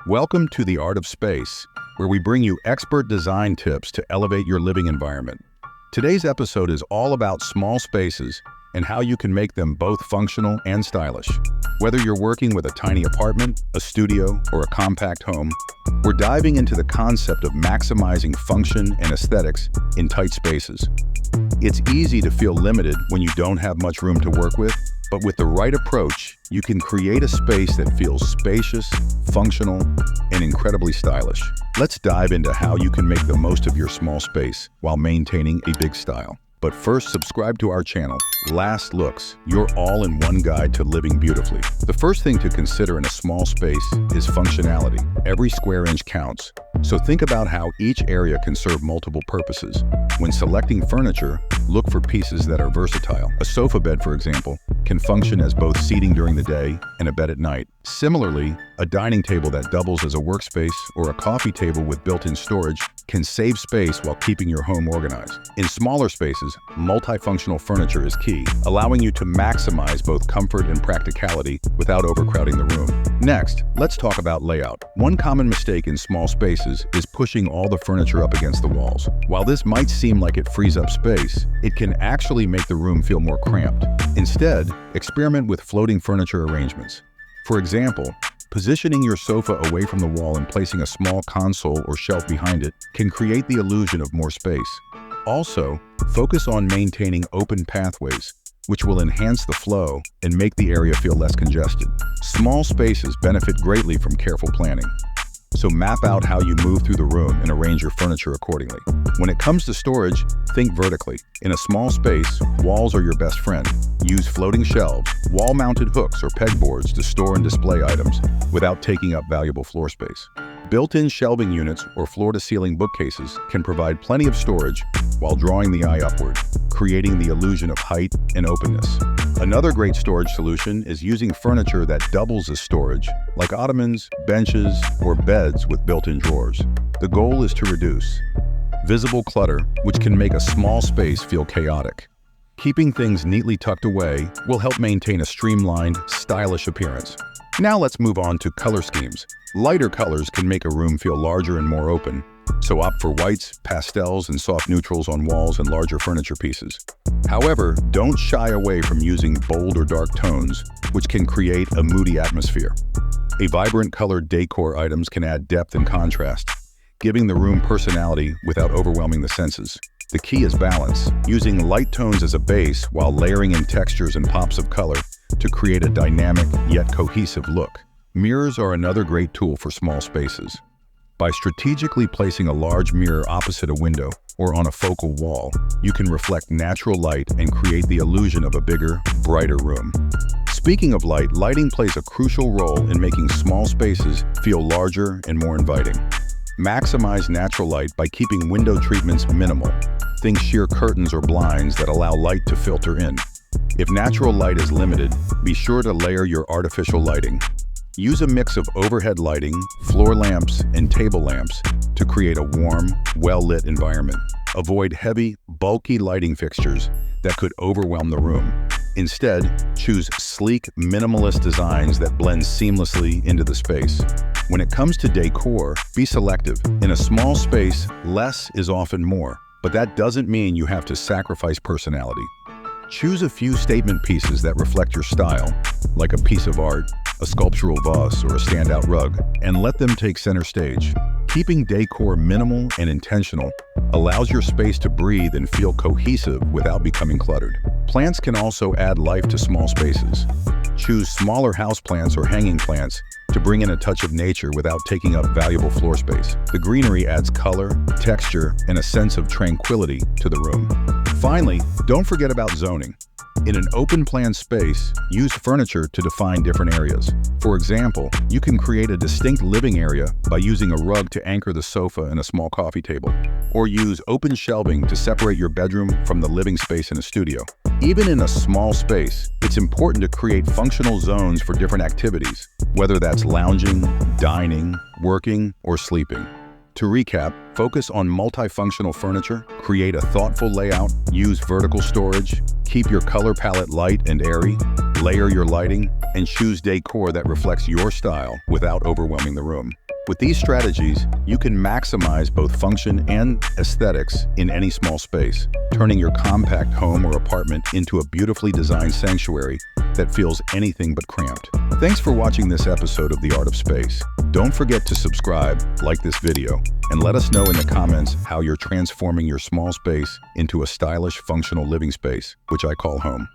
Welcome to the Art of Space, where we bring you expert design tips to elevate your living environment. Today's episode is all about small spaces and how you can make them both functional and stylish. Whether you're working with a tiny apartment, a studio, or a compact home, we're diving into the concept of maximizing function and aesthetics in tight spaces. It's easy to feel limited when you don't have much room to work with, but with the right approach, you can create a space that feels spacious, functional, and incredibly stylish. Let's dive into how you can make the most of your small space while maintaining a big style. But first, subscribe to our channel, Last Looks, your all-in-one guide to living beautifully. The first thing to consider in a small space is functionality. Every square inch counts, so think about how each area can serve multiple purposes. When selecting furniture, look for pieces that are versatile. A sofa bed, for example, can function as both seating during the day and a bed at night. Similarly, a dining table that doubles as a workspace or a coffee table with built-in storage can save space while keeping your home organized. In smaller spaces, multifunctional furniture is key, allowing you to maximize both comfort and practicality without overcrowding the room. Next, let's talk about layout. One common mistake in small spaces is pushing all the furniture up against the walls. While this might seem like it frees up space, it can actually make the room feel more cramped. Instead, experiment with floating furniture arrangements. For example, positioning your sofa away from the wall and placing a small console or shelf behind it can create the illusion of more space. Also, focus on maintaining open pathways, which will enhance the flow and make the area feel less congested. Small spaces benefit greatly from careful planning. So map out how you move through the room and arrange your furniture accordingly. When it comes to storage, think vertically. In a small space, walls are your best friend. Use floating shelves, wall-mounted hooks, or pegboards to store and display items without taking up valuable floor space. Built-in shelving units or floor-to-ceiling bookcases can provide plenty of storage while drawing the eye upward, creating the illusion of height and openness. Another great storage solution is using furniture that doubles as storage, like ottomans, benches, or beds with built-in drawers. The goal is to reduce visible clutter, which can make a small space feel chaotic. Keeping things neatly tucked away will help maintain a streamlined, stylish appearance. Now let's move on to color schemes. Lighter colors can make a room feel larger and more open, so opt for whites, pastels, and soft neutrals on walls and larger furniture pieces. However, don't shy away from using bold or dark tones, which can create a moody atmosphere. A vibrant colored decor items can add depth and contrast, giving the room personality without overwhelming the senses. The key is balance, using light tones as a base while layering in textures and pops of color to create a dynamic yet cohesive look. Mirrors are another great tool for small spaces. By strategically placing a large mirror opposite a window or on a focal wall, you can reflect natural light and create the illusion of a bigger, brighter room. Speaking of light, lighting plays a crucial role in making small spaces feel larger and more inviting. Maximize natural light by keeping window treatments minimal. Think sheer curtains or blinds that allow light to filter in. If natural light is limited, be sure to layer your artificial lighting. Use a mix of overhead lighting, floor lamps, and table lamps to create a warm, well-lit environment. Avoid heavy, bulky lighting fixtures that could overwhelm the room. Instead, choose sleek, minimalist designs that blend seamlessly into the space. When it comes to decor, be selective. In a small space, less is often more, but that doesn't mean you have to sacrifice personality. Choose a few statement pieces that reflect your style, like a piece of art, a sculptural vase, or a standout rug, and let them take center stage. Keeping decor minimal and intentional allows your space to breathe and feel cohesive without becoming cluttered. Plants can also add life to small spaces. Choose smaller houseplants or hanging plants to bring in a touch of nature without taking up valuable floor space. The greenery adds color, texture, and a sense of tranquility to the room. Finally, don't forget about zoning. In an open-plan space, use furniture to define different areas. For example, you can create a distinct living area by using a rug to anchor the sofa and a small coffee table, or use open shelving to separate your bedroom from the living space in a studio. Even in a small space, it's important to create functional zones for different activities, whether that's lounging, dining, working, or sleeping. To recap, focus on multifunctional furniture, create a thoughtful layout, use vertical storage, keep your color palette light and airy, layer your lighting, and choose decor that reflects your style without overwhelming the room. With these strategies, you can maximize both function and aesthetics in any small space, turning your compact home or apartment into a beautifully designed sanctuary that feels anything but cramped. Thanks for watching this episode of The Art of Space. Don't forget to subscribe, like this video, and let us know in the comments how you're transforming your small space into a stylish, functional living space, which I call home.